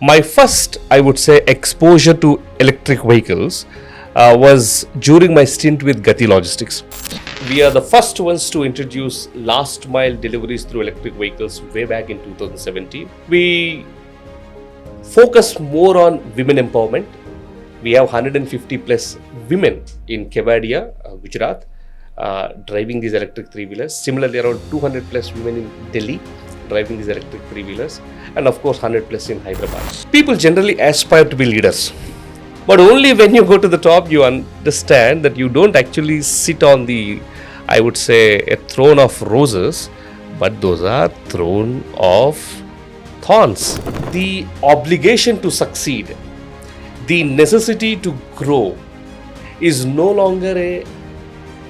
My first, I would say, exposure to electric vehicles was during my stint with Gati Logistics. We are the first ones to introduce last mile deliveries through electric vehicles way back in 2017. We focus more on women empowerment. We have 150 plus women in Kevadia, Gujarat, driving these electric three-wheelers. Similarly, around 200 plus women in Delhi driving these electric three-wheelers, and of course 100 plus in Hyderabad. People generally aspire to be leaders, but only when you go to the top you understand that you don't actually sit on the, I would say, a throne of roses, but those are throne of thorns. The obligation to succeed, the necessity to grow is no longer a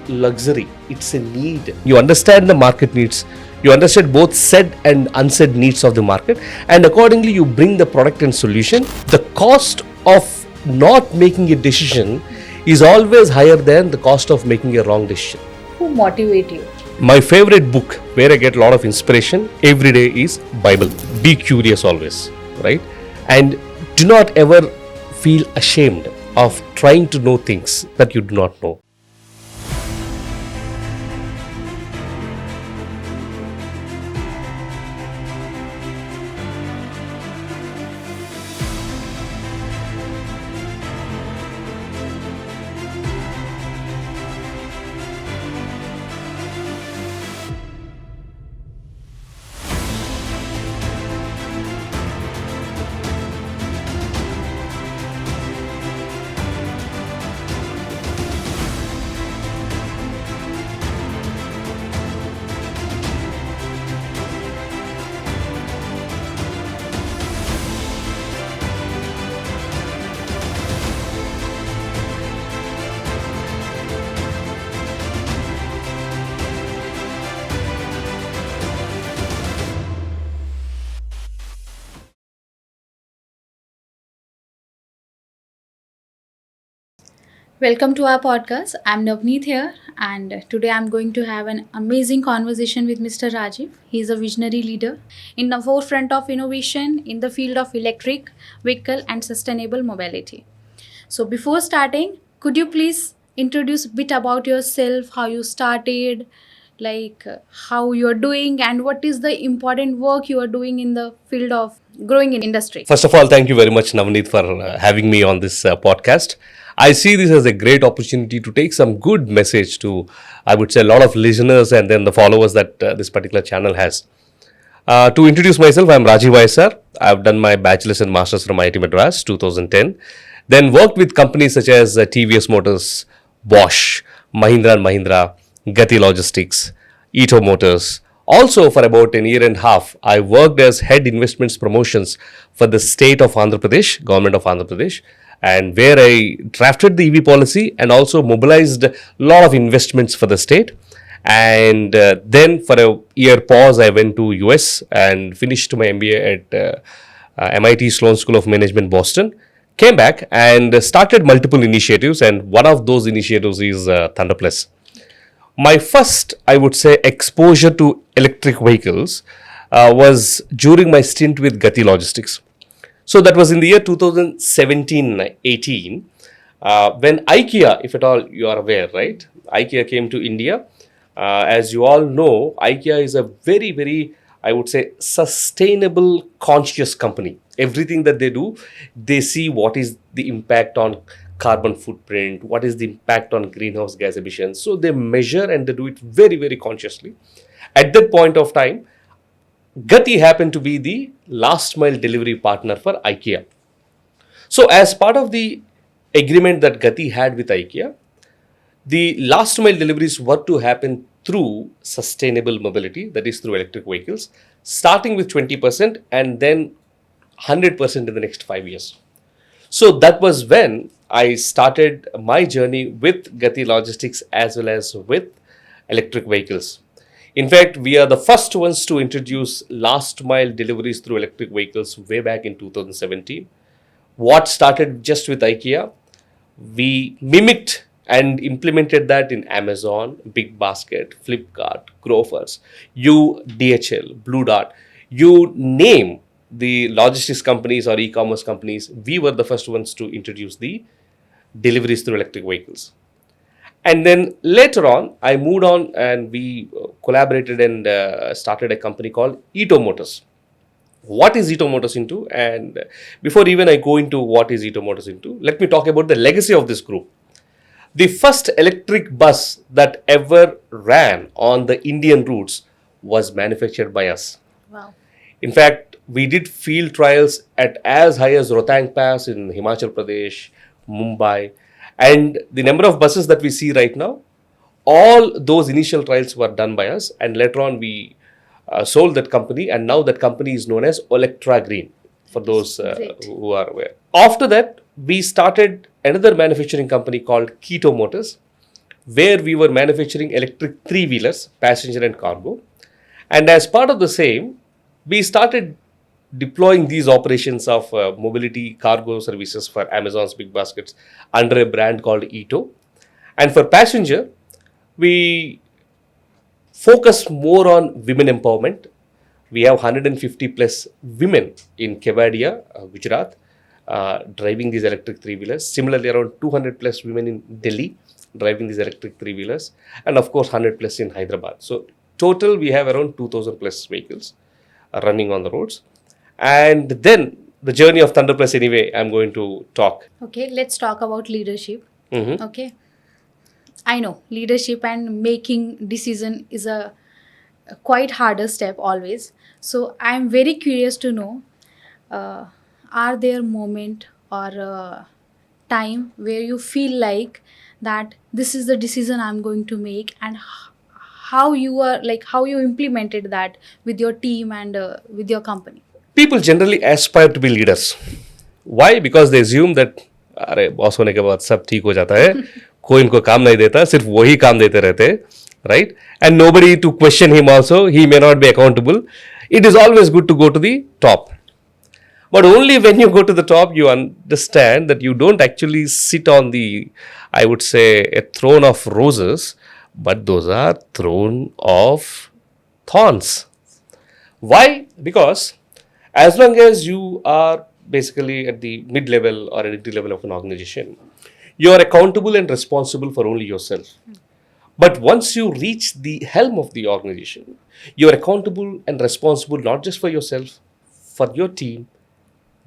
luxury, it's a need. You understand the market needs, you understand both said and unsaid needs of the market, and accordingly you bring the product and solution. The cost of not making a decision is always higher than the cost of making a wrong decision. Who motivate you? My favorite book where I get a lot of inspiration every day is Bible. Be curious always, right? And do not ever feel ashamed of trying to know things that you do not know. Welcome to our podcast. I'm Navneet here, and today I'm going to have an amazing conversation with Mr. Rajeev. He's a visionary leader in the forefront of innovation in the field of electric vehicle and sustainable mobility. So before starting, could you please introduce a bit about yourself, how you started, how you're doing, and what is the important work you are doing in the field of growing in industry? First of all, thank you very much, Navneet, for having me on this podcast. I see this as a great opportunity to take some good message to, I would say, a lot of listeners and then the followers that this particular channel has. To introduce myself, I'm Rajeev YSR. I've done my bachelor's and master's from IIT Madras 2010. Then worked with companies such as TVS Motors, Bosch, Mahindra and Mahindra, Gati Logistics, Tata Motors. Also, for about a year and a half, I worked as head investments promotions for the state of Andhra Pradesh, government of Andhra Pradesh, and where I drafted the EV policy and also mobilized a lot of investments for the state. And then for a year pause, I went to US and finished my MBA at MIT Sloan School of Management, Boston. Came back and started multiple initiatives, and one of those initiatives is ThunderPlus. My first, I would say, exposure to electric vehicles was during my stint with Gati Logistics. So that was in the year 2017-18 when IKEA, if at all you are aware, right? IKEA came to India. As you all know, IKEA is a very, very, I would say, sustainable, conscious company. Everything that they do, they see what is the impact on carbon footprint, what is the impact on greenhouse gas emissions. So they measure and they do it very, very consciously. At that point of time, Gati happened to be the last mile delivery partner for IKEA. So as part of the agreement that Gati had with IKEA, the last mile deliveries were to happen through sustainable mobility, that is through electric vehicles, starting with 20% and then 100% in the next 5 years. So that was when I started my journey with Gati Logistics as well as with electric vehicles. In fact, we are the first ones to introduce last mile deliveries through electric vehicles way back in 2017. What started just with IKEA, we mimicked and implemented that in Amazon, Big Basket, Flipkart, Grofers, DHL, Blue Dart. You name the logistics companies or e-commerce companies, we were the first ones to introduce the deliveries through electric vehicles. And then later on, I moved on and we collaborated and started a company called Eto Motors. What is Eto Motors into? And before even I go into what is Eto Motors into, let me talk about the legacy of this group. The first electric bus that ever ran on the Indian routes was manufactured by us. Wow. In fact, we did field trials at as high as Rohtang Pass in Himachal Pradesh, Mumbai, and the number of buses that we see right now, all those initial trials were done by us, and later on we sold that company, and now that company is known as Electra Green, for those Great. who are aware. After that, we started another manufacturing company called Keto Motors, where we were manufacturing electric three-wheelers, passenger and cargo. And as part of the same, we started deploying these operations of mobility cargo services for Amazon's big baskets under a brand called Eto. And for passenger, we focus more on women empowerment. We have 150 plus women in Kevadia, Gujarat, driving these electric three-wheelers. Similarly, around 200 plus women in Delhi driving these electric three-wheelers. And of course, 100 plus in Hyderabad. So total, we have around 2,000 plus vehicles running on the roads. And then the journey of ThunderPlus anyway, I'm going to talk. Okay, let's talk about leadership. Mhm. Okay. I know leadership and making decision is a quite harder step always. So I'm very curious to know, uh, are there moment or time where you feel like that this is the decision I'm going to make, and how you are like how you implemented that with your team and with your company. People generally aspire to be leaders. Why? Because they assume that अरे boss होने के बाद सब ठीक हो जाता है, कोई इनको काम नहीं देता, सिर्फ वही काम देते रहते, right? And nobody to question him also, he may not be accountable. It is always good to go to the top. But only when you go to the top, you understand that you don't actually sit on the, I would say, a throne of roses, but those are throne of thorns. Why? Because as long as you are basically at the mid level or at the level of an organization, you are accountable and responsible for only yourself. But once you reach the helm of the organization, you are accountable and responsible not just for yourself, for your team,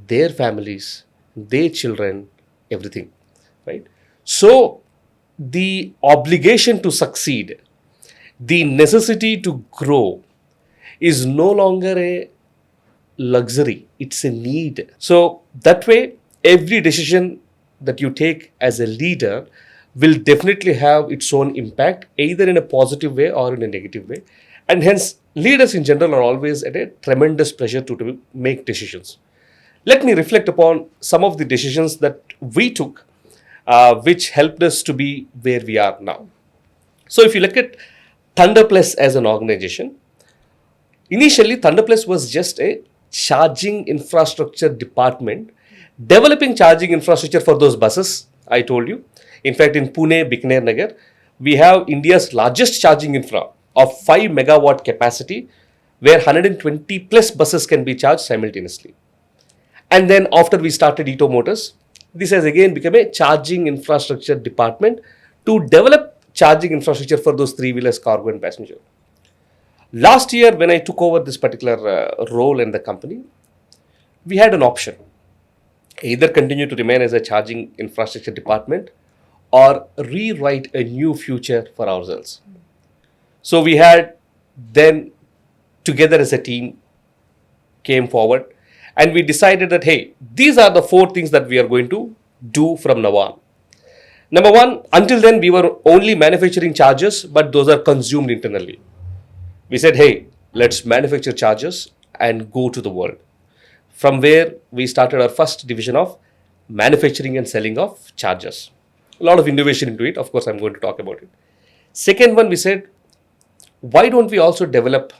their families, their children, everything, right? So the obligation to succeed, the necessity to grow is no longer a luxury, it's a need. So that way, every decision that you take as a leader will definitely have its own impact, either in a positive way or in a negative way. And hence, leaders in general are always at a tremendous pressure to make decisions. Let me reflect upon some of the decisions that we took, which helped us to be where we are now. So if you look at ThunderPlus as an organization, initially ThunderPlus was just a charging infrastructure department, developing charging infrastructure for those buses I told you. In fact, in Pune, Bikaner Nagar, we have India's largest charging infra of 5 megawatt capacity, where 120 plus buses can be charged simultaneously. And then after we started Eto Motors, this has again become a charging infrastructure department to develop charging infrastructure for those three-wheelers, cargo and passenger. Last year, when I took over this particular role in the company, we had an option. Either continue to remain as a charging infrastructure department or rewrite a new future for ourselves. So we had then, together as a team, came forward and we decided that, hey, these are the 4 things that we are going to do from now on. Number 1, until then we were only manufacturing chargers, but those are consumed internally. We said, hey, let's manufacture chargers and go to the world. From where we started our first division of manufacturing and selling of chargers. A lot of innovation into it. Of course, I'm going to talk about it. Second one, we said, why don't we also develop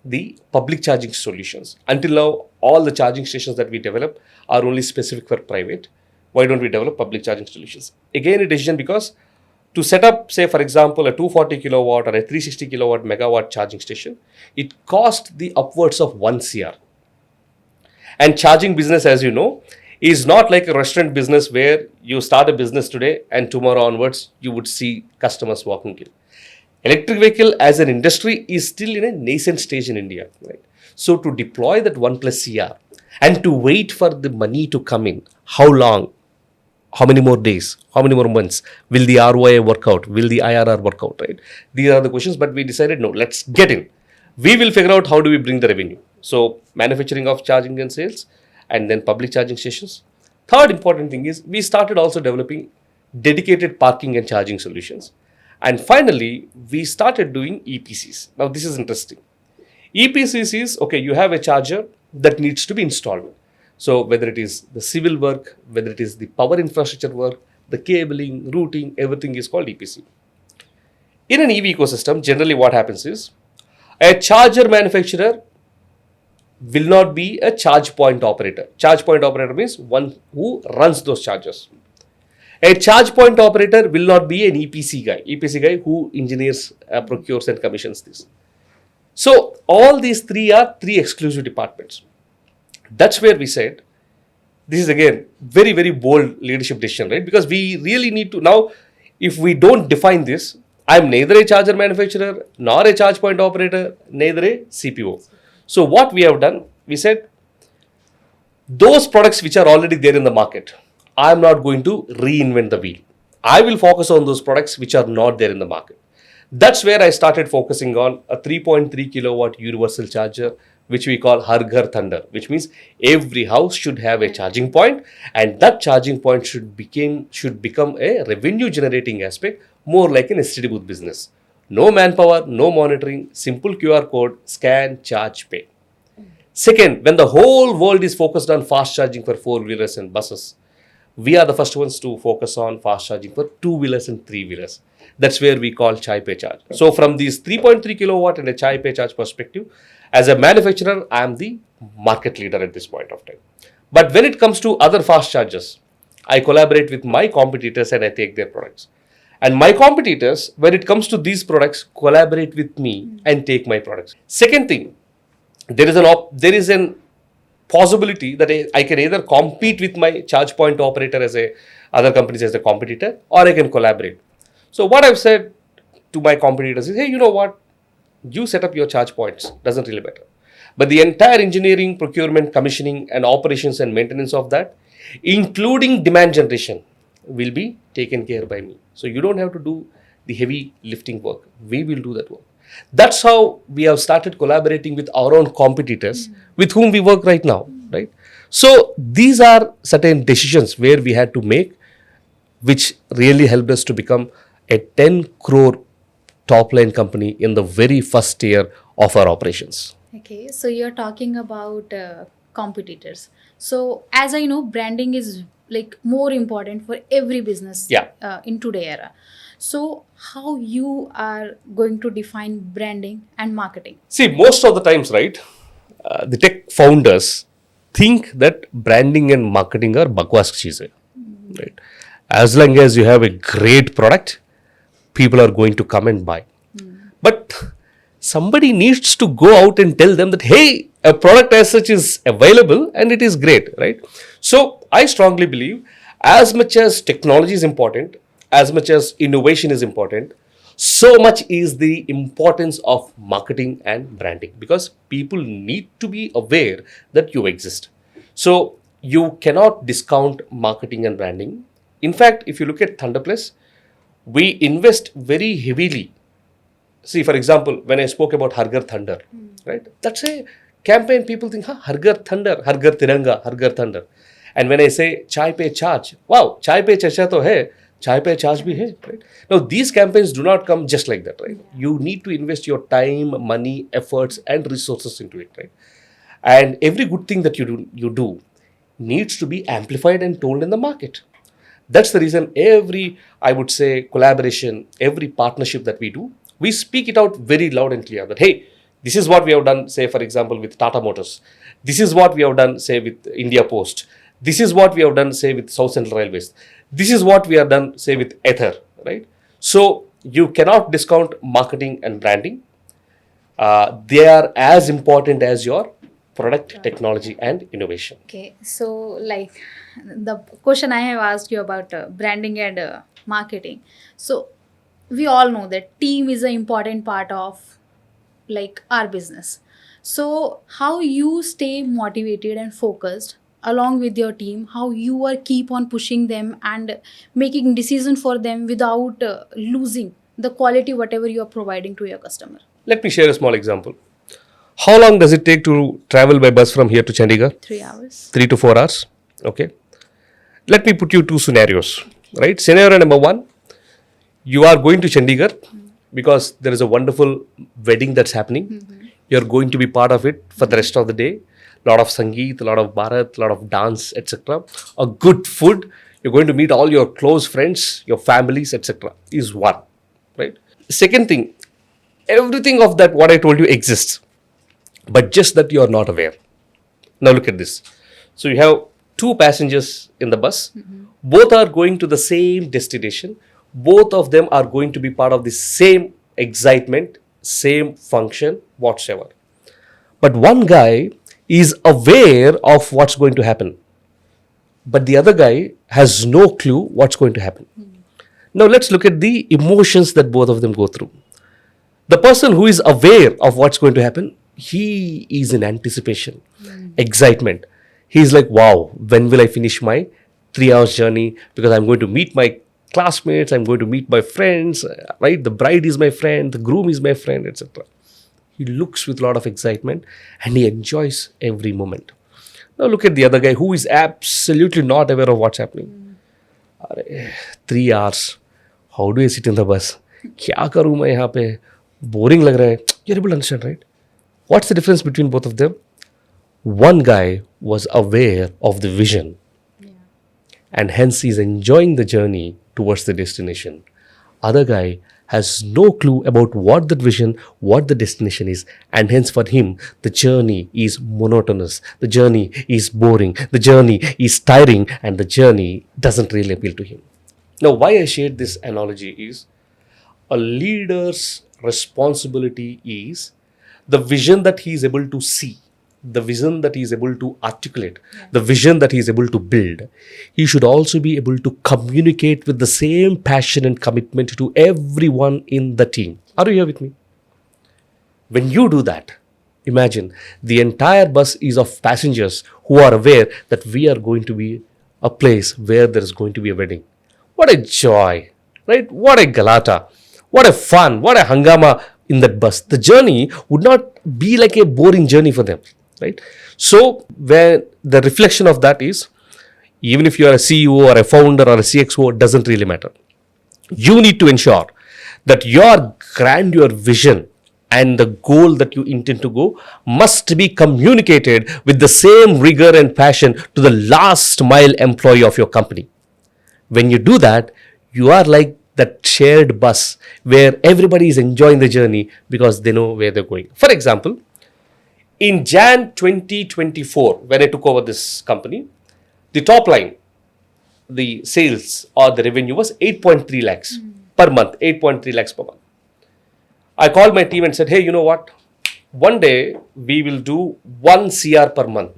the public charging solutions? Until now, all the charging stations that we develop are only specific for private. Why don't we develop public charging solutions? Again, a decision because to set up, say, for example, a 240 kilowatt or a 360 kilowatt megawatt charging station, it cost the upwards of 1 CR. And charging business, as you know, is not like a restaurant business where you start a business today and tomorrow onwards you would see customers walking in. Electric vehicle as an industry is still in a nascent stage in India, right? So to deploy that 1 plus CR and to wait for the money to come in, how long? How many more days? How many more months? Will the ROI work out? Will the IRR work out, right? These are the questions, but we decided, no, let's get in. We will figure out how do we bring the revenue. So manufacturing of charging and sales, and then public charging stations. Third important thing is we started also developing dedicated parking and charging solutions. And finally, we started doing EPCs. Now, this is interesting. EPCs is, okay, you have a charger that needs to be installed. So whether it is the civil work, whether it is the power infrastructure work, the cabling, routing, everything is called EPC. In an EV ecosystem, generally what happens is a charger manufacturer will not be a charge point operator. Charge point operator means one who runs those chargers. A charge point operator will not be an EPC guy. EPC guy who engineers, procures and commissions this. So all these three are three exclusive departments. That's where we said, this is again very, very bold leadership decision, right? Because we really need to now, if we don't define this, I'm neither a charger manufacturer, nor a charge point operator, neither a CPO. So what we have done, we said, those products which are already there in the market, I'm not going to reinvent the wheel. I will focus on those products which are not there in the market. That's where I started focusing on a 3.3 kilowatt universal charger, which we call Har Ghar Thunder, which means every house should have a charging point, and that charging point should become a revenue generating aspect, more like an STD booth business. No manpower, no monitoring, simple QR code, scan, charge, pay. Second, when the whole world is focused on fast charging for 4-wheelers and buses, we are the first ones to focus on fast charging for 2-wheelers and 3-wheelers. That's where we call Chai Pay Charge. So from these 3.3 kilowatt and a Chai Pay Charge perspective, as a manufacturer, I am the market leader at this point of time. But when it comes to other fast chargers, I collaborate with my competitors and I take their products. And my competitors, when it comes to these products, collaborate with me and take my products. Second thing, there is an possibility that I can either compete with my charge point operator as other companies as a competitor, or I can collaborate. So what I've said to my competitors is, hey, you know what? You set up your charge points, doesn't really matter. But the entire engineering, procurement, commissioning, and operations and maintenance of that, including demand generation, will be taken care by me. So you don't have to do the heavy lifting work. We will do that work. That's how we have started collaborating with our own competitors with whom we work right now, right? So these are certain decisions where we had to make, which really helped us to become a 10 crore top line company in the very first year of our operations. Okay, so you're talking about competitors. So as I know, branding is like more important for every business in today era. So how you are going to define branding and marketing? See, most of the times, right, the tech founders think that branding and marketing are bakwas cheeze, right? As long as you have a great product, people are going to come and buy. But somebody needs to go out and tell them that, hey, a product as such is available and it is great, right? So I strongly believe as much as technology is important, as much as innovation is important, so much is the importance of marketing and branding, because people need to be aware that you exist. So you cannot discount marketing and branding. In fact, if you look at ThunderPlus, we invest very heavily. See, for example, when I spoke about Har Ghar Thunder, right? That's a campaign. People think, Har Ghar Thunder, Har Ghar Tiranga, Har Ghar Thunder. And when I say Chai Pay Charge, wow, Chai Pay Chacha to hai, Chai Pay Charge bhi hai, right? Now, these campaigns do not come just like that, right? You need to invest your time, money, efforts, and resources into it, right? And every good thing that you do needs to be amplified and told in the market. That's the reason every, I would say, collaboration, every partnership that we do, we speak it out very loud and clear that, hey, this is what we have done, say, for example, with Tata Motors. This is what we have done, say, with India Post. This is what we have done, say, with South Central Railways. This is what we have done, say, with Ather, right? So you cannot discount marketing and branding. They are as important as your product, technology, and innovation. Okay, so like the question I have asked you about branding and marketing. So we all know that team is an important part of like our business. So how you stay motivated and focused along with your team, how you are keep on pushing them and making decision for them without losing the quality whatever you are providing to your customer. Let me share a small example. How long does it take to travel by bus from here to Chandigarh? 3 hours. 3 to 4 hours. Okay. Let me put you two scenarios. Right. Scenario number one, you are going to Chandigarh because there is a wonderful wedding that's happening. You're going to be part of it for the rest of the day. A lot of Sangeet, a lot of Bharat, a lot of dance, etc. A good food. You're going to meet all your close friends, your families, etc. is one. Right. Second thing, everything of that what I told you exists, but just that you are not aware. Now look at this. So you have two passengers in the bus. Both are going to the same destination. Both of them are going to be part of the same excitement, same function, whatsoever. But one guy is aware of what's going to happen, but the other guy has no clue what's going to happen. Now let's look at the emotions that both of them go through. The person who is aware of what's going to happen, he is in anticipation, excitement. He's like, wow, when will I finish my 3 hours journey? Because I'm going to meet my classmates, I'm going to meet my friends, right? The bride is my friend, the groom is my friend, etc. He looks with a lot of excitement and he enjoys every moment. Now look at the other guy who is absolutely not aware of what's happening. 3 hours. How do I sit in the bus? क्या करूँ मैं यहाँ पे? Boring लग रहा है. You're able to understand, right? What's the difference between both of them? One guy was aware of the vision and hence he's enjoying the journey towards the destination. Other guy has no clue about what that vision, what the destination is, and hence for him the journey is monotonous, the journey is boring, the journey is tiring, and the journey doesn't really appeal to him. Now why I shared this analogy is a leader's responsibility is the vision that he is able to see, the vision that he is able to articulate, the vision that he is able to build. He should also be able to communicate with the same passion and commitment to everyone in the team. Are you here with me? When you do that, imagine the entire bus is of passengers who are aware that we are going to be a place where there is going to be a wedding. What a joy, right? What a galata, what a fun, what a hangama in that bus. The journey would not be like a boring journey for them, right? So where the reflection of that is, even if you are a CEO or a founder or a CXO, it doesn't really matter. You need to ensure that your grandeur vision and the goal that you intend to go must be communicated with the same rigor and passion to the last mile employee of your company. When you do that, you are like that shared bus where everybody is enjoying the journey because they know where they're going. For example, in Jan 2024, when I took over this company, the top line, the sales or the revenue was 8.3 lakhs per month, 8.3 lakhs per month. I called my team and said, hey, you know what? One day we will do 1 CR per month.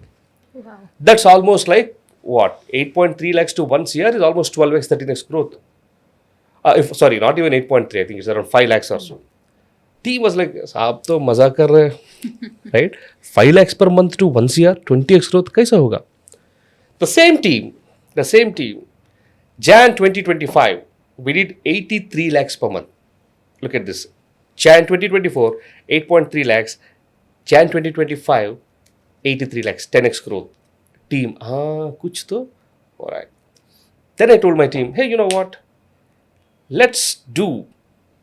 Wow. That's almost like what? 8.3 lakhs to 1 CR is almost 12x, 13x growth. Sorry, not even 8.3, I think it's around 5 lakhs or so. Team was like, साहब तो मजा कर रहे हैं, right? 5 lakhs per month to 1 CR, 20x growth, कैसा होगा? The same team, Jan 2025, we did 83 lakhs per month. Look at this. Jan 2024, 8.3 lakhs. Jan 2025, 83 lakhs, 10x growth. Team, kuch to? Alright. Then I told my team, hey, you know what? Let's do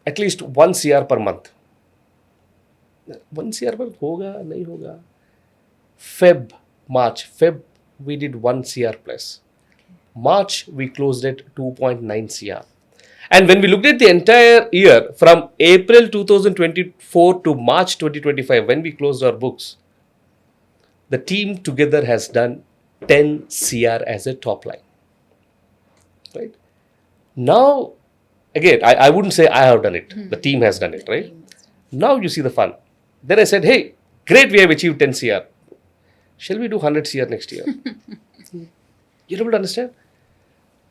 at least 1 CR per month. 1 CR per month, hoga, nahi hoga. March, we did 1 CR plus. March, we closed at 2.9 CR. And when we looked at the entire year, from April 2024 to March 2025, when we closed our books, the team together has done 10 CR as a top line. Right? Now, again, I wouldn't say I have done it. The team has done it, right? Now you see the fun. Then I said, hey, great, we have achieved 10 CR. Shall we do 100 CR next year? You're able to understand?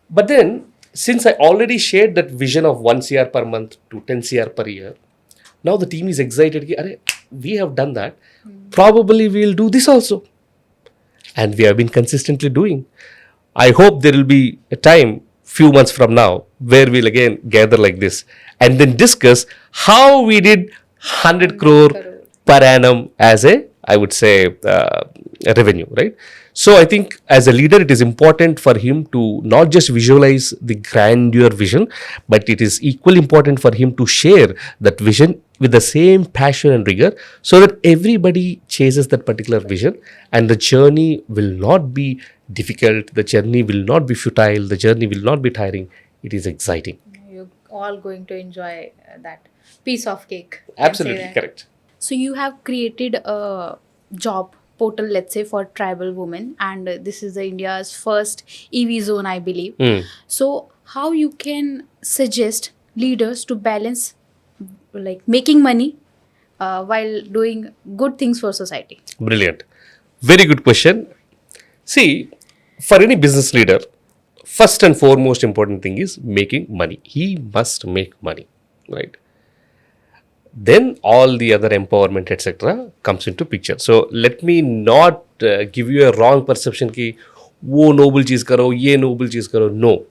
But then, since I already shared that vision of 1 CR per month to 10 CR per year, now the team is excited. Ki, "Arey, we have done that. Probably we'll do this also." And we have been consistently doing. I hope there will be a time, few months from now, where we'll again gather like this and then discuss how we did 100 crore per annum as a, I would say, a revenue, right? So I think as a leader, it is important for him to not just visualize the grandeur vision, but it is equally important for him to share that vision with the same passion and rigor so that everybody chases that particular vision and the journey will not be difficult, the journey will not be futile, the journey will not be tiring. It is exciting. You're all going to enjoy that piece of cake. Absolutely correct. So you have created a job portal, let's say, for tribal women, and this is the India's first EV zone, I believe. So how you can suggest leaders to balance like making money while doing good things for society? Brilliant. Very good question. See, for any business leader, first and foremost important thing is making money. He must make money, right? Then all the other empowerment etc comes into picture. So let me not give you a wrong perception ki wo noble cheez karo, ye noble cheez karo. No.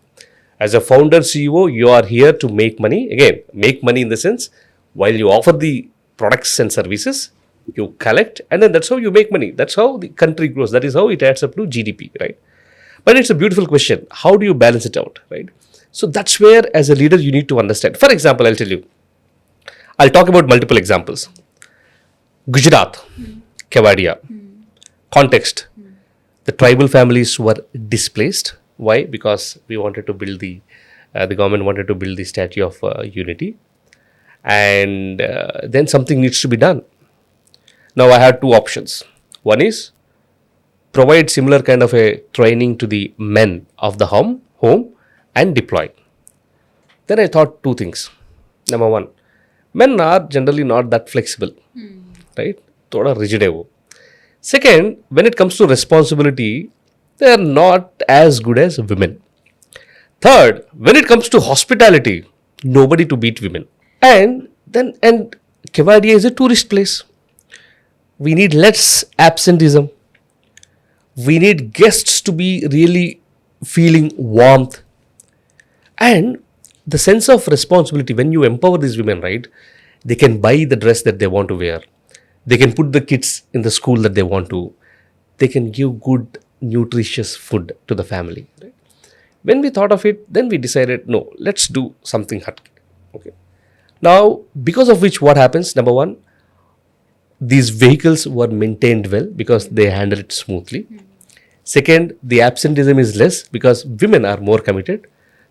As a founder CEO, you are here to make money. Again, make money in the sense, while you offer the products and services, you collect, and then that's how you make money. That's how the country grows. That is how it adds up to GDP, right? But it's a beautiful question. How do you balance it out, right? So that's where, as a leader, you need to understand. For example, I'll tell you. I'll talk about multiple examples. Gujarat, Kevadia. Context. The tribal families were displaced. Why? Because we wanted to build the government wanted to build the Statue of Unity. And then something needs to be done. Now I had two options. One is provide similar kind of a training to the men of the home and deploy. Then I thought two things. Number one, men are generally not that flexible, right? Thoda rigid hai wo. Second, when it comes to responsibility, they are not as good as women. Third, when it comes to hospitality, nobody to beat women. And Kevadia is a tourist place. We need less absenteeism. We need guests to be really feeling warmth. And the sense of responsibility, when you empower these women, right, they can buy the dress that they want to wear. They can put the kids in the school that they want to. They can give good, nutritious food to the family. Right? When we thought of it, then we decided, no, let's do something hut. Okay. Now, because of which, what happens? Number one, these vehicles were maintained well because they handle it smoothly. Second, the absenteeism is less because women are more committed.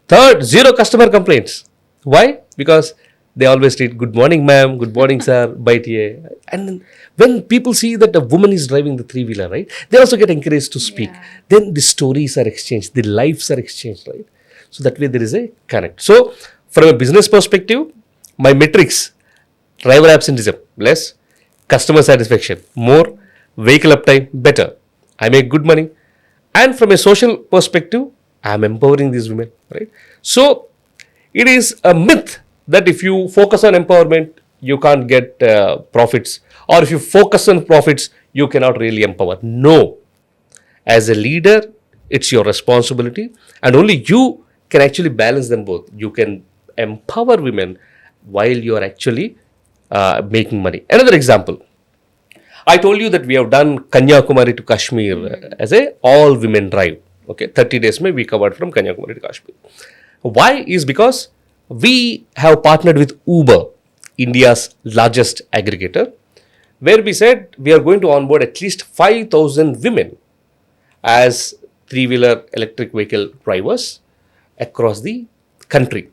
Third, zero customer complaints. Why? Because they always treat good morning ma'am, good morning sir, baitiye. And when people see that a woman is driving the three-wheeler, right, they also get encouraged to speak. Yeah. Then the stories are exchanged, the lives are exchanged, right? So that way there is a connect. So from a business perspective, my metrics, driver absenteeism, less, customer satisfaction, more, vehicle uptime, better. I make good money. And from a social perspective, I am empowering these women, right? So it is a myth that if you focus on empowerment, you can't get profits. Or if you focus on profits, you cannot really empower. No. As a leader, it's your responsibility. And only you can actually balance them both. You can empower women while you are actually making money. Another example. I told you that we have done Kanyakumari to Kashmir as a all-women drive. Okay, 30 days we covered from Kanyakumari to Kashmir. Why? Is because we have partnered with Uber, India's largest aggregator, where we said we are going to onboard at least 5,000 women as three-wheeler electric vehicle drivers across the country.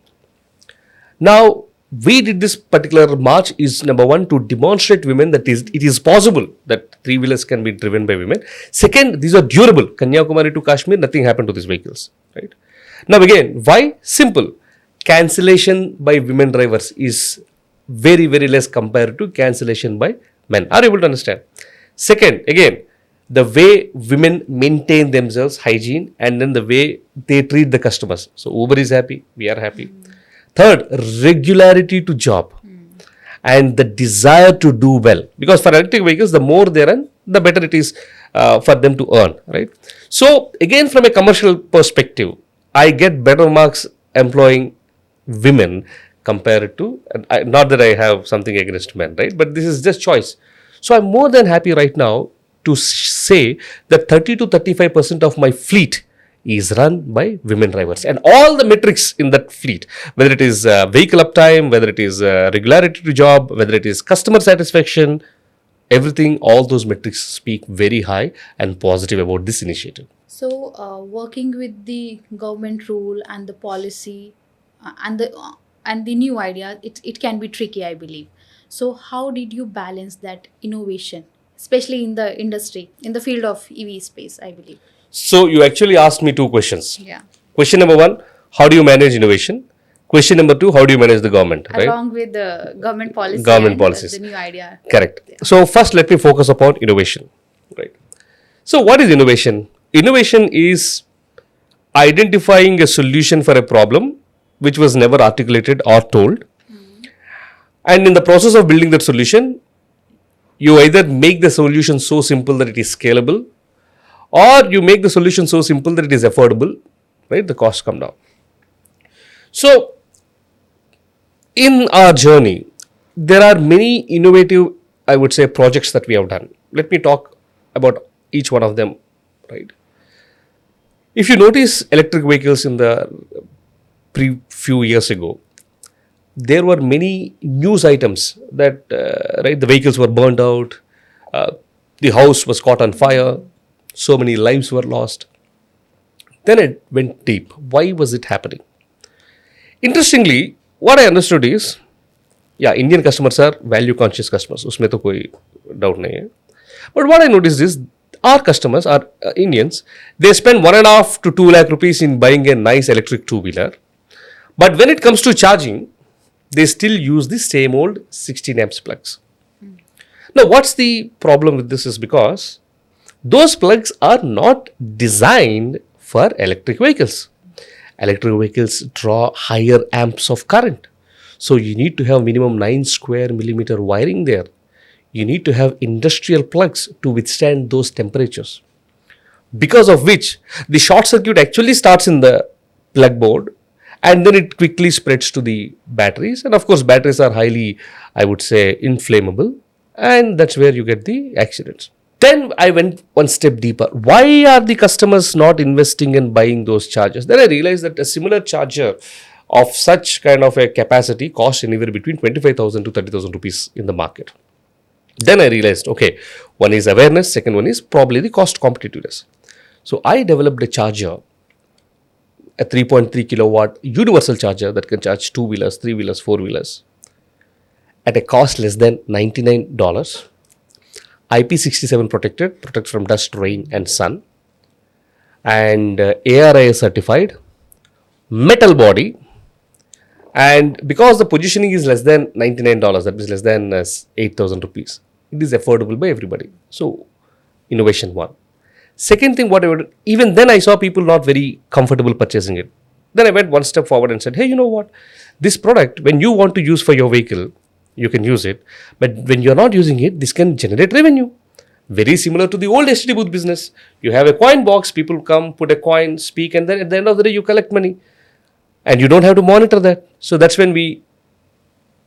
Now, we did this particular march is number one to demonstrate women that it is possible that three-wheelers can be driven by women. Second, these are durable. Kanyakumari to Kashmir, nothing happened to these vehicles. Right? Now again, why? Simple. Cancellation by women drivers is very, very less compared to cancellation by men. Are you able to understand? Second, again, the way women maintain themselves, hygiene, and then the way they treat the customers. So Uber is happy, we are happy. Third, regularity to job and the desire to do well. Because for electric vehicles, the more they run, the better it is for them to earn, right? So again, from a commercial perspective, I get better marks employing women compared to, not that I have something against men, right? But this is just choice. So I'm more than happy right now to say that 30 to 35% of my fleet is run by women drivers, and all the metrics in that fleet, whether it is vehicle uptime, whether it is regularity to job, whether it is customer satisfaction, everything, all those metrics speak very high and positive about this initiative. So, working with the government rule and the policy and the new idea, it can be tricky, I believe. So, how did you balance that innovation, especially in the industry, in the field of EV space, I believe? So you actually asked me two questions. Yeah. Question number one, how do you manage innovation? Question number two, how do you manage the government? Right? Along with the government policy Government and policies. the new idea. Correct. So first, let me focus upon innovation. Right. So what is innovation? Innovation is identifying a solution for a problem which was never articulated or told. And in the process of building that solution, you either make the solution so simple that it is scalable, or you make the solution so simple that it is affordable, right? The costs come down. So, in our journey, there are many innovative, I would say, projects that we have done. Let me talk about each one of them, right? If you notice electric vehicles in the few years ago, there were many news items that, right, the vehicles were burned out, the house was caught on fire, so many lives were lost. Then it went deep. Why was it happening? Interestingly, what I understood is, yeah, Indian customers are value conscious customers. उसमें तो कोई doubt नहीं है. But what I noticed is, our customers are Indians. They spend 1.5 to 2 lakh rupees in buying a nice electric two-wheeler. But when it comes to charging, they still use the same old 16 amps plugs. Now, what's the problem with this is because those plugs are not designed for electric vehicles. Electric vehicles draw higher amps of current. So you need to have minimum 9 square millimeter wiring there. You need to have industrial plugs to withstand those temperatures. Because of which the short circuit actually starts in the plug board and then it quickly spreads to the batteries. And of course, batteries are highly, I would say, inflammable. And that's where you get the accidents. Then I went one step deeper. Why are the customers not investing in buying those chargers? Then I realized that a similar charger of such kind of a capacity costs anywhere between 25,000 to 30,000 rupees in the market. Then I realized, okay, one is awareness, second one is probably the cost competitiveness. So I developed a charger, a 3.3 kilowatt universal charger that can charge two-wheelers, three-wheelers, four-wheelers at a cost less than $99. IP67 protects from dust, rain and sun, and ARIS certified, metal body, and because the positioning is less than $99, that means less than 8,000 rupees, it is affordable by everybody. So, innovation one. Second thing, even then I saw people not very comfortable purchasing it. Then I went one step forward and said, hey, you know what? This product, when you want to use for your vehicle, you can use it. But when you're not using it, this can generate revenue. Very similar to the old STD booth business. You have a coin box, people come, put a coin, speak, and then at the end of the day, you collect money. And you don't have to monitor that. So that's when we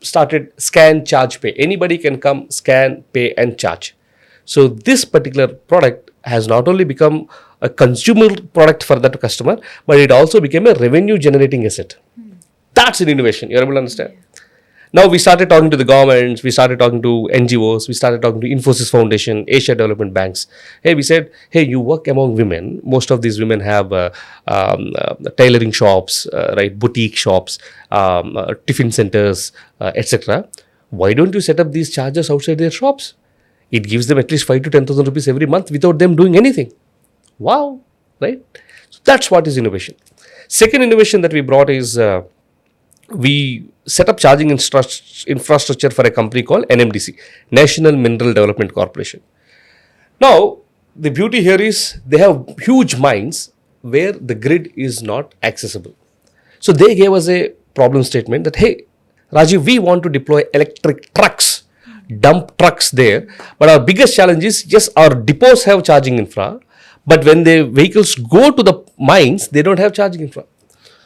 started scan, charge, pay. Anybody can come, scan, pay, and charge. So this particular product has not only become a consumer product for that customer, but it also became a revenue generating asset. That's an innovation. You're able to understand? Yeah. Now we started talking to the governments, we started talking to NGOs, we started talking to Infosys Foundation, Asia Development Banks. Hey, we said, hey, you work among women. Most of these women have tailoring shops, right, boutique shops, tiffin centers, etc. Why don't you set up these chargers outside their shops? It gives them at least 5 to 10,000 rupees every month without them doing anything. Wow, right? So that's what is innovation. Second innovation that we brought is we set up charging infrastructure for a company called NMDC, National Mineral Development Corporation. Now, the beauty here is they have huge mines where the grid is not accessible. So they gave us a problem statement that, hey, Rajiv, we want to deploy electric trucks, dump trucks there. But our biggest challenge is, yes, our depots have charging infra, but when the vehicles go to the mines, they don't have charging infra.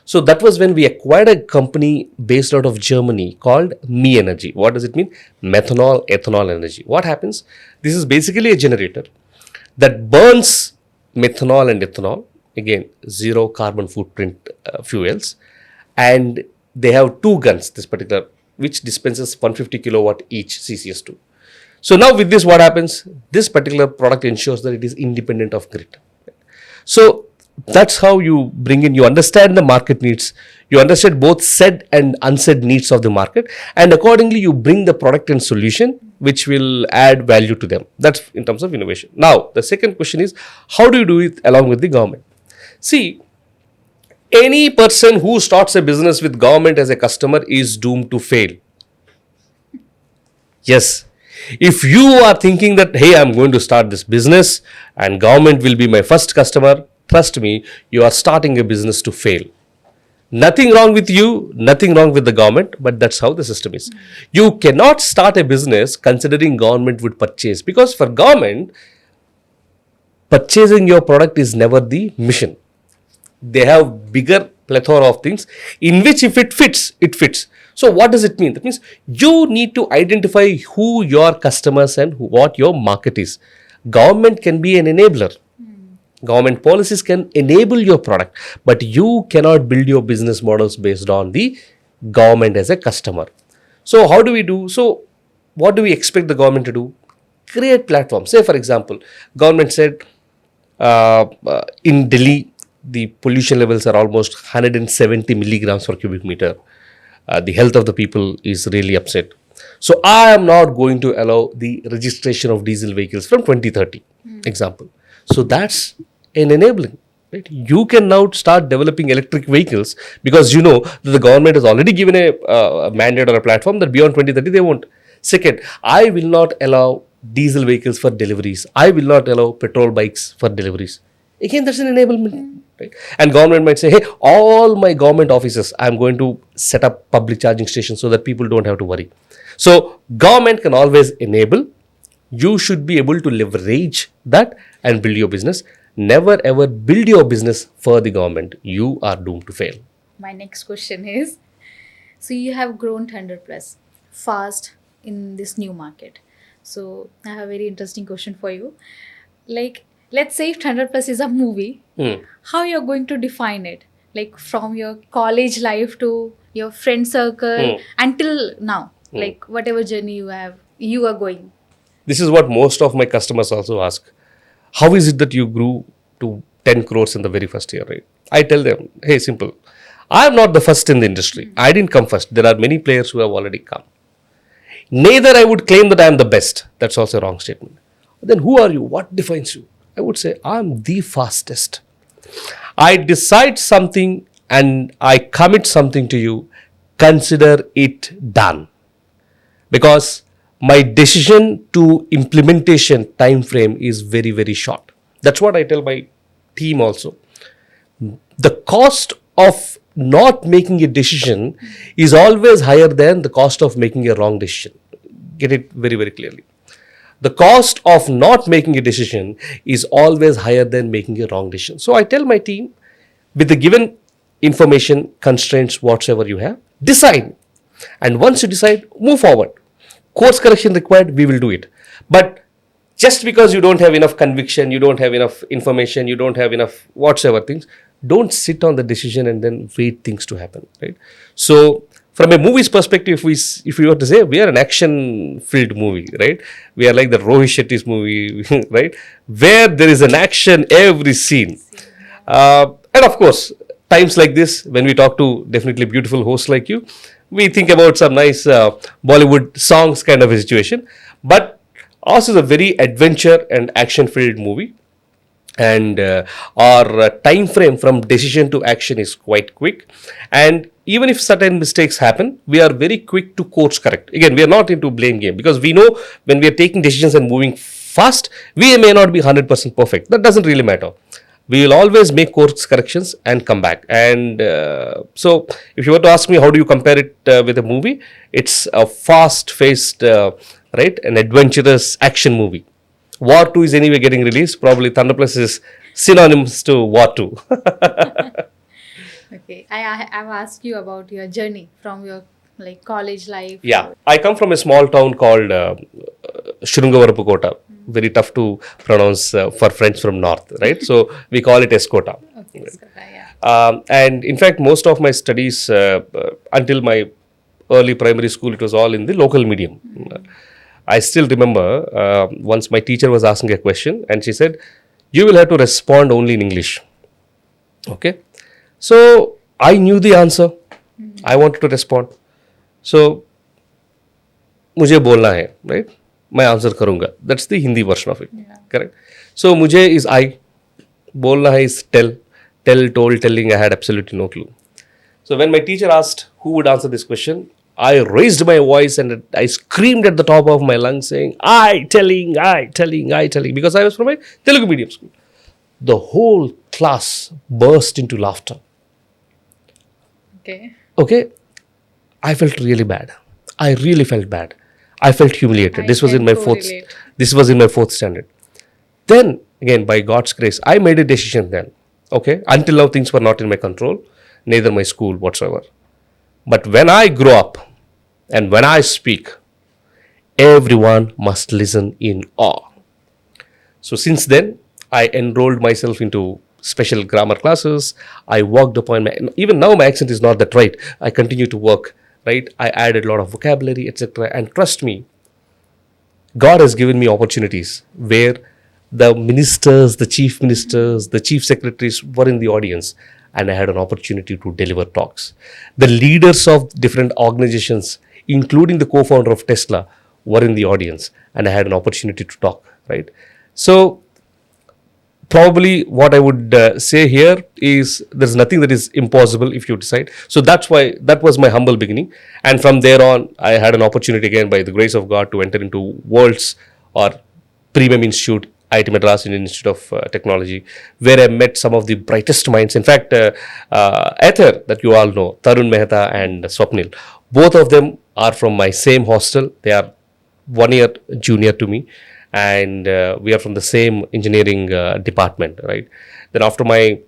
So that was when we acquired a company based out of Germany called Me Energy. What does it mean? Methanol, ethanol energy. What happens? This is basically a generator that burns methanol and ethanol, again, zero carbon footprint fuels. And they have two guns, this particular, which dispenses 150 kilowatt each CCS2. So now with this, what happens? This particular product ensures that it is independent of grid. So that's how you bring in, you understand the market needs, you understand both said and unsaid needs of the market, and accordingly you bring the product and solution which will add value to them. That's in terms of innovation. Now, the second question is, how do you do it along with the government? See, any person who starts a business with government as a customer is doomed to fail. Yes. If you are thinking that, hey, I'm going to start this business and government will be my first customer, trust me, you are starting a business to fail. Nothing wrong with you, nothing wrong with the government, but that's how the system is. You cannot start a business considering government would purchase, because for government, purchasing your product is never the mission. They have bigger plethora of things in which if it fits, it fits. So what does it mean? That means you need to identify who your customers and what your market is. Government can be an enabler. Government policies can enable your product, but you cannot build your business models based on the government as a customer. So how do we do? So what do we expect the government to do? Create platforms. Say for example, government said in Delhi, the pollution levels are almost 170 milligrams per cubic meter. The health of the people is really upset. So I am not going to allow the registration of diesel vehicles from 2030, example. So that's an enabling. Right? You can now start developing electric vehicles because you know that the government has already given a mandate or a platform that beyond 2030 they won't. Second, I will not allow diesel vehicles for deliveries. I will not allow petrol bikes for deliveries. Again, that's an enablement. Right? And government might say, hey, all my government offices, I'm going to set up public charging stations so that people don't have to worry. So government can always enable. You should be able to leverage that and build your business. Never ever build your business for the government. You are doomed to fail. My next question is, so you have grown ThunderPlus fast in this new market. So I have a very interesting question for you. Like, let's say if ThunderPlus is a movie, how you're going to define it? Like from your college life to your friend circle until now, like whatever journey you are going. This is what most of my customers also ask. How is it that you grew to 10 crores in the very first year, right? I tell them, hey, simple. I am not the first in the industry. I didn't come first. There are many players who have already come. Neither I would claim that I am the best. That's also a wrong statement. Then who are you? What defines you? I would say I'm the fastest. I decide something and I commit something to you. Consider it done. Because my decision to implementation time frame is very, very short. That's what I tell my team also. The cost of not making a decision is always higher than the cost of making a wrong decision. Get it very, very clearly. The cost of not making a decision is always higher than making a wrong decision. So I tell my team, with the given information, constraints, whatsoever you have, decide. And once you decide, move forward. Course correction required, we will do it. But just because you don't have enough conviction, you don't have enough information, you don't have enough whatsoever things, don't sit on the decision and then wait things to happen, right? So from a movie's perspective, if we were to say, we are an action-filled movie, right? We are like the Rohit Shetty's movie, right? Where there is an action every scene. And of course, times like this, when we talk to definitely beautiful hosts like you, we think about some nice Bollywood songs kind of a situation. But ours is a very adventure and action-filled movie. And our time frame from decision to action is quite quick. And even if certain mistakes happen, we are very quick to course correct. Again, we are not into blame game because we know when we are taking decisions and moving fast. We may not be 100% perfect. That doesn't really matter. We will always make course corrections and come back. And so, if you were to ask me, how do you compare it with a movie? It's a fast-paced, right, an adventurous action movie. War 2 is anyway getting released. Probably ThunderPlus is synonymous to War 2. Okay, I've asked you about your journey from your like college life. Yeah, I come from a small town called Shrungavarapukota. Very tough to pronounce for friends from north, right? So we call it Escota. Okay, Skata, yeah. And in fact, most of my studies until my early primary school, it was all in the local medium. I still remember once my teacher was asking a question and she said, "You will have to respond only in English." Okay. So I knew the answer. I wanted to respond. So मुझे बोलना है, right? मैं answer करूंगा. That's the Hindi version of it. Correct. So मुझे is I, बोलना है is tell, told, telling. I had absolutely no clue. So when my teacher asked who would answer this question, I raised my voice and I screamed at the top of my lungs saying, I telling, because I was from a Telugu medium school. The whole class burst into laughter. Okay. I felt really bad. I really felt bad. I felt humiliated. This was in my fourth standard. Then again, by God's grace, I made a decision then. Okay. Until now, things were not in my control, neither my school whatsoever. But when I grow up and when I speak, everyone must listen in awe. So since then, I enrolled myself into special grammar classes. I worked upon even now my accent is not that right. I continue to work, right? I added a lot of vocabulary, etc. And trust me, God has given me opportunities where the ministers, the chief secretaries were in the audience, and I had an opportunity to deliver talks. The leaders of different organizations, including the co-founder of Tesla, were in the audience, and I had an opportunity to talk, right? So probably what I would say here is there's nothing that is impossible if you decide. So that was my humble beginning. And from there on, I had an opportunity again by the grace of God to enter into world's or premium institute, IIT Madras Indian Institute of Technology, where I met some of the brightest minds. In fact, Ather, that you all know, Tarun Mehta and Swapnil, both of them are from my same hostel. They are 1 year junior to me, and we are from the same engineering department, right? Then after my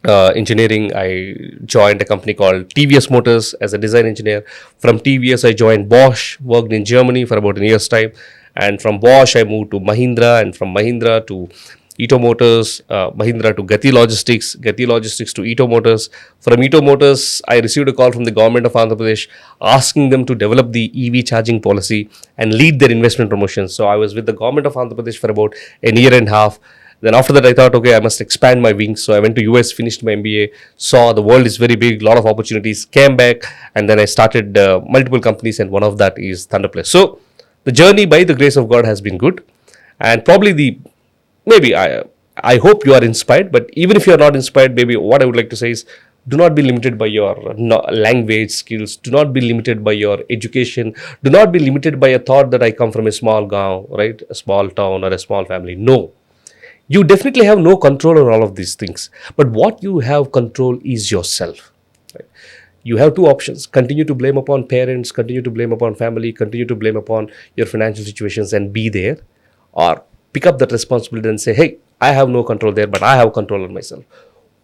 engineering, I joined a company called TVS Motors as a design engineer. From TVS, I joined Bosch, worked in Germany for about a year's time. And from Bosch, I moved to Mahindra, and from Mahindra to Ito Motors, Mahindra to Gati Logistics to Ito Motors. From Ito Motors, I received a call from the government of Andhra Pradesh asking them to develop the EV charging policy and lead their investment promotions. So I was with the government of Andhra Pradesh for about a year and a half. Then after that, I thought, okay, I must expand my wings. So I went to US, finished my MBA, saw the world is very big, a lot of opportunities, came back, and then I started multiple companies, and one of that is ThunderPlus. So the journey, by the grace of God, has been good, and probably I hope you are inspired. But even if you are not inspired, maybe what I would like to say is, do not be limited by your language skills. Do not be limited by your education. Do not be limited by a thought that I come from a small gaon, right, a small town or a small family. No, you definitely have no control on all of these things. But what you have control is yourself. Right? You have two options: continue to blame upon parents, continue to blame upon family, continue to blame upon your financial situations and be there, or pick up that responsibility and say, hey, I have no control there, but I have control on myself.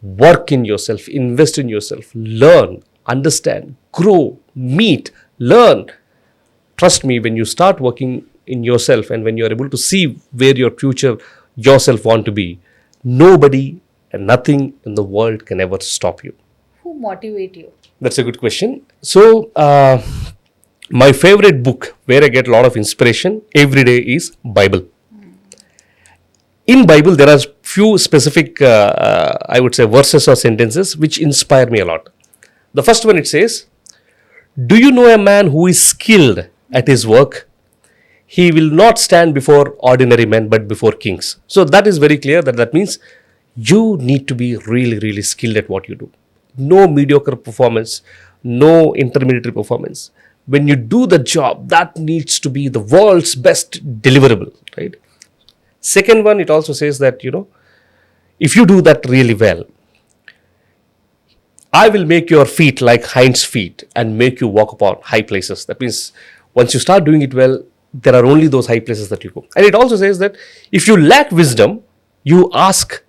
Work in yourself, invest in yourself, learn, understand, grow, meet, learn. Trust me, when you start working in yourself and when you are able to see where your future yourself want to be, nobody and nothing in the world can ever stop you. Who motivate you? That's a good question. So, my favorite book where I get a lot of inspiration every day is Bible. In Bible, there are few specific, I would say, verses or sentences which inspire me a lot. The first one, it says, do you know a man who is skilled at his work? He will not stand before ordinary men, but before kings. So that is very clear that means you need to be really, really skilled at what you do. No mediocre performance, no intermediate performance. When you do the job, that needs to be the world's best deliverable, right? Second one, it also says that, if you do that really well, I will make your feet like hinds feet and make you walk upon high places. That means once you start doing it well, there are only those high places that you go. And it also says that if you lack wisdom, you ask,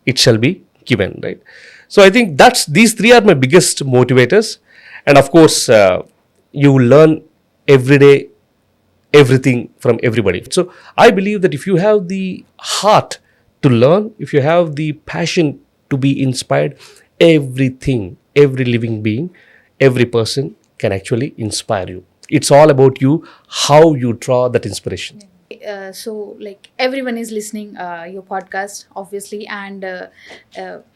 it shall be given, right? So I think these three are my biggest motivators. And of course, you learn every day everything from everybody. So I believe that if you have the heart to learn, if you have the passion to be inspired, everything, every living being, every person can actually inspire you. It's all about you, how you draw that inspiration. So like everyone is listening your podcast obviously, and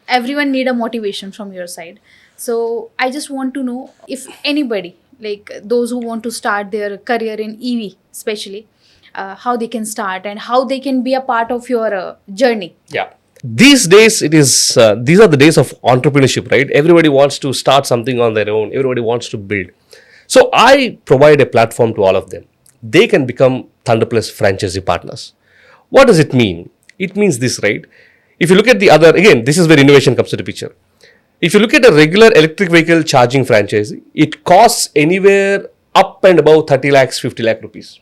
everyone need a motivation from your side. So I just want to know if anybody, like those who want to start their career in EV especially, how they can start and how they can be a part of your journey. Yeah. These days, these are the days of entrepreneurship, right? Everybody wants to start something on their own. Everybody wants to build. So I provide a platform to all of them. They can become ThunderPlus franchisee partners. What does it mean? It means this, right? If you look at the other, again, this is where innovation comes to the picture. If you look at a regular electric vehicle charging franchise, it costs anywhere up and above 30 lakhs, 50 lakh rupees.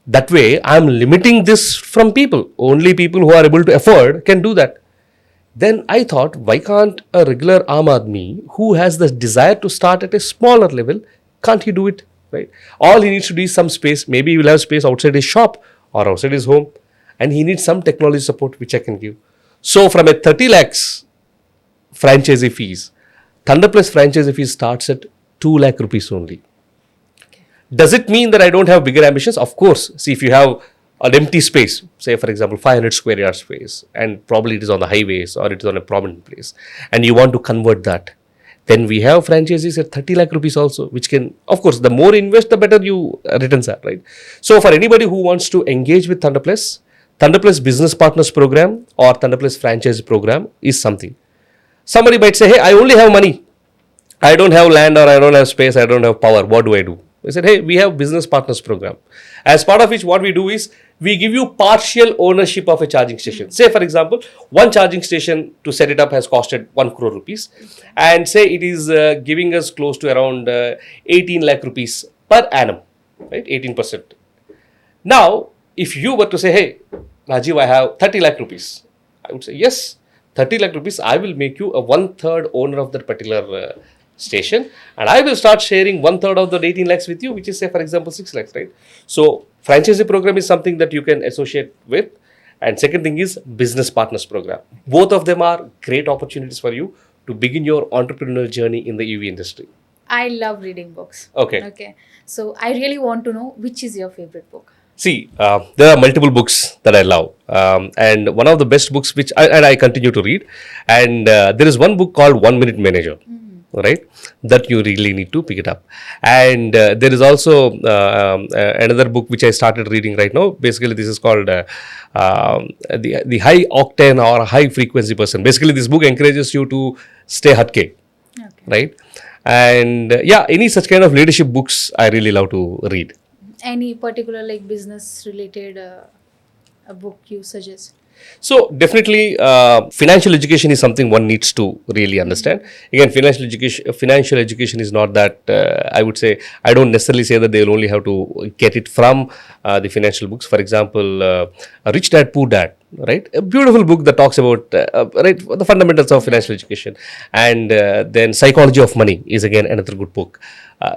That way, I'm limiting this from people. Only people who are able to afford can do that. Then I thought, why can't a regular Aam Aadmi who has the desire to start at a smaller level, can't he do it? Right? All he needs to do is some space. Maybe he will have space outside his shop or outside his home, and he needs some technology support which I can give. So from a 30 lakhs franchisee fees, ThunderPlus franchisee fees starts at 2 lakh rupees only. Does it mean that I don't have bigger ambitions? Of course. See, if you have an empty space, say for example 500 square yard space, and probably it is on the highways or it is on a prominent place, and you want to convert that, then we have franchises at 30 lakh rupees also, which can, of course, the more invest, the better you returns are, right? So for anybody who wants to engage with ThunderPlus Business Partners Program or ThunderPlus Franchise Program is something. Somebody might say, hey, I only have money. I don't have land, or I don't have space, I don't have power. What do I do? I said, hey, we have Business Partners Program. As part of which, what we do is, we give you partial ownership of a charging station. Say, for example, one charging station to set it up has costed 1 crore rupees. And say it is giving us close to around 18 lakh rupees per annum, right? 18%. Now, if you were to say, hey, Rajiv, I have 30 lakh rupees. I would say, yes, 30 lakh rupees, I will make you a 1/3 owner of that particular station, and I will start sharing 1/3 of the 18 lakhs with you, which is, say, for example, 6 lakhs, right? So, franchisee program is something that you can associate with. And second thing is business partners program. Both of them are great opportunities for you to begin your entrepreneurial journey in the EV industry. I love reading books. Okay. So I really want to know which is your favorite book. See, there are multiple books that I love. And one of the best books which I continue to read. And there is one book called 1 Minute Manager. Right, that you really need to pick it up. And there is also another book which I started reading right now. Basically, this is called the high octane or high frequency person. Basically, this book encourages you to stay hatke, right? And any such kind of leadership books I really love to read. Any particular like business related a book you suggest? So definitely, financial education is something one needs to really understand. Again, financial education is not that, I would say, I don't necessarily say that they will only have to get it from the financial books. For example, Rich Dad, Poor Dad, right? A beautiful book that talks about right, the fundamentals of financial education. And then Psychology of Money is again another good book.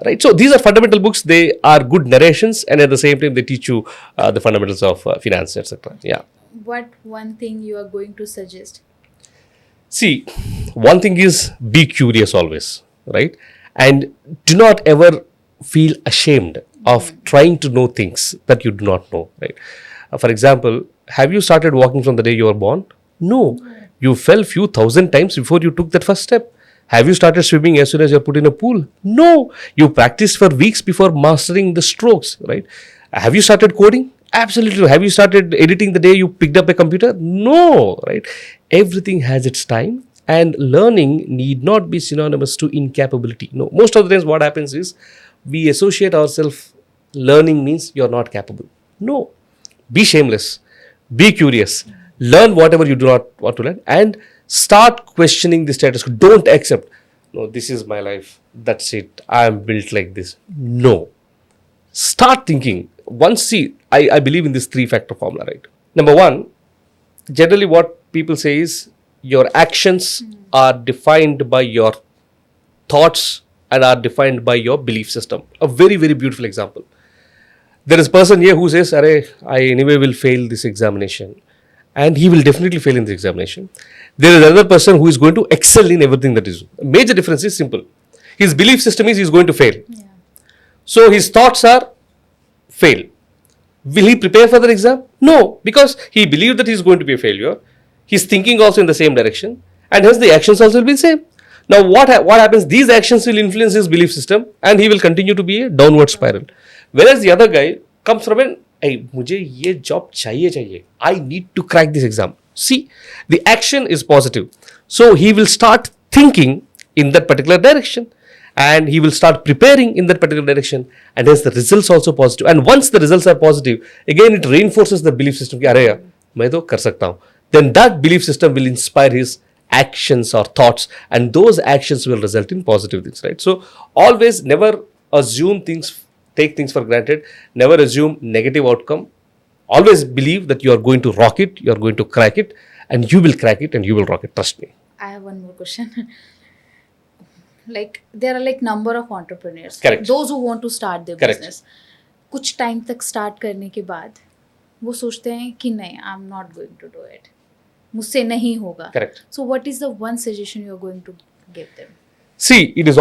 Right. So these are fundamental books. They are good narrations, and at the same time, they teach you the fundamentals of finance, etc. Yeah. What one thing you are going to suggest? See, one thing is be curious always, right? And do not ever feel ashamed of trying to know things that you do not know, right? For example, have you started walking from the day you were born? No. You fell few thousand times before you took that first step. Have you started swimming as soon as you're put in a pool? No. You practiced for weeks before mastering the strokes, right? Have you started coding? Absolutely. Have you started editing the day you picked up a computer? No, right? Everything has its time, and learning need not be synonymous to incapability. No, most of the times what happens is we associate ourselves, learning means you're not capable. No, be shameless. Be curious. Learn whatever you do not want to learn and start questioning the status quo. Don't accept, no, this is my life. That's it. I am built like this. No. Start thinking. Once, see, I believe in this 3-factor formula, right? Number one, generally what people say is your actions are defined by your thoughts and are defined by your belief system. A very, very beautiful example. There is a person here who says, Arey, I anyway will fail this examination. And he will definitely fail in the examination. There is another person who is going to excel in everything that is. Major difference is simple. His belief system is he is going to fail. Yeah. So his thoughts are fail. Will he prepare for the exam? No, because he believed that he is going to be a failure. His thinking also in the same direction, and hence the actions also will be the same. Now what happens? These actions will influence his belief system, and he will continue to be a downward spiral. Whereas the other guy comes from an, hey, मुझे ये job चाहिए. I need to crack this exam. See, the action is positive, so he will start thinking in that particular direction. And he will start preparing in that particular direction, and hence the results also positive. And once the results are positive, again it reinforces the belief system. मैं तो कर सकता हूँ. Then that belief system will inspire his actions or thoughts, and those actions will result in positive things, right? So always never assume things, take things for granted. Never assume negative outcome. Always believe that you are going to rock it, you are going to crack it, and you will crack it and you will rock it. Trust me. I have one more question. Like there are like number of entrepreneurs. Correct. Those who want to start their Correct. business. कुछ time तक start करने के बाद वो सोचते हैं कि नहीं, I am not going to do it, मुझसे नहीं होगा. Correct. So what is the one suggestion you are going to give them? See, it is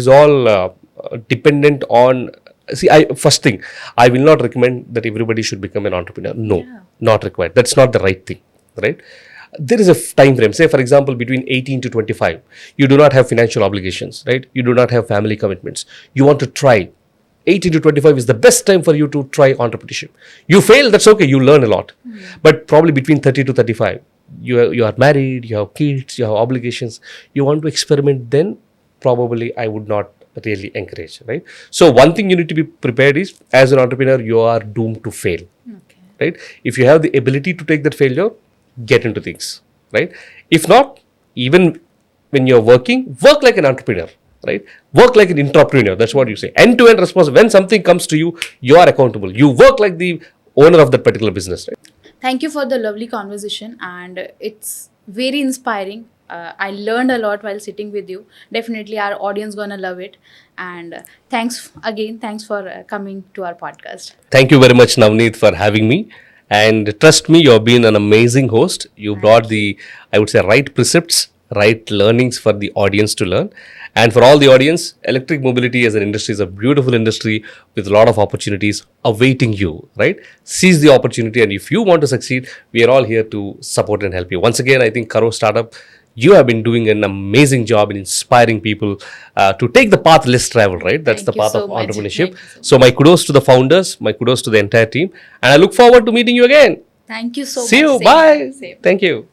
all dependent on. See, first thing, I will not recommend that everybody should become an entrepreneur. No, Yeah. not required. That's not the right thing, right? There is a time frame. Say, for example, between 18 to 25, you do not have financial obligations, right? You do not have family commitments. You want to try. 18 to 25 is the best time for you to try entrepreneurship. You fail, that's okay. You learn a lot. But probably between 30 to 35, you are married, you have kids, you have obligations. You want to experiment, then probably I would not really encourage, right? So one thing you need to be prepared is, as an entrepreneur, you are doomed to fail, Okay. right? If you have the ability to take that failure, get into things, right? If not, even when you're working, work like an entrepreneur, right? Work like an entrepreneur. That's what you say. End-to-end responsibility. When something comes to you, you are accountable. You work like the owner of that particular business, right? Thank you for the lovely conversation, and it's very inspiring. I learned a lot while sitting with you. Definitely our audience gonna love it. And thanks again. Thanks for coming to our podcast. Thank you very much, Navneet, for having me. And trust me, you've been an amazing host. You brought the, I would say, right precepts, right learnings for the audience to learn. And for all the audience, electric mobility as an industry is a beautiful industry with a lot of opportunities awaiting you, right? Seize the opportunity. And if you want to succeed, we are all here to support and help you. Once again, I think Karo Startup, you have been doing an amazing job in inspiring people to take the path less traveled, right? That's Thank the you path so of much. entrepreneurship. Thank you so So my kudos to the founders, my kudos to the entire team. And I look forward to meeting you again. Thank you so much. See you. Same. Bye. Same. Thank you.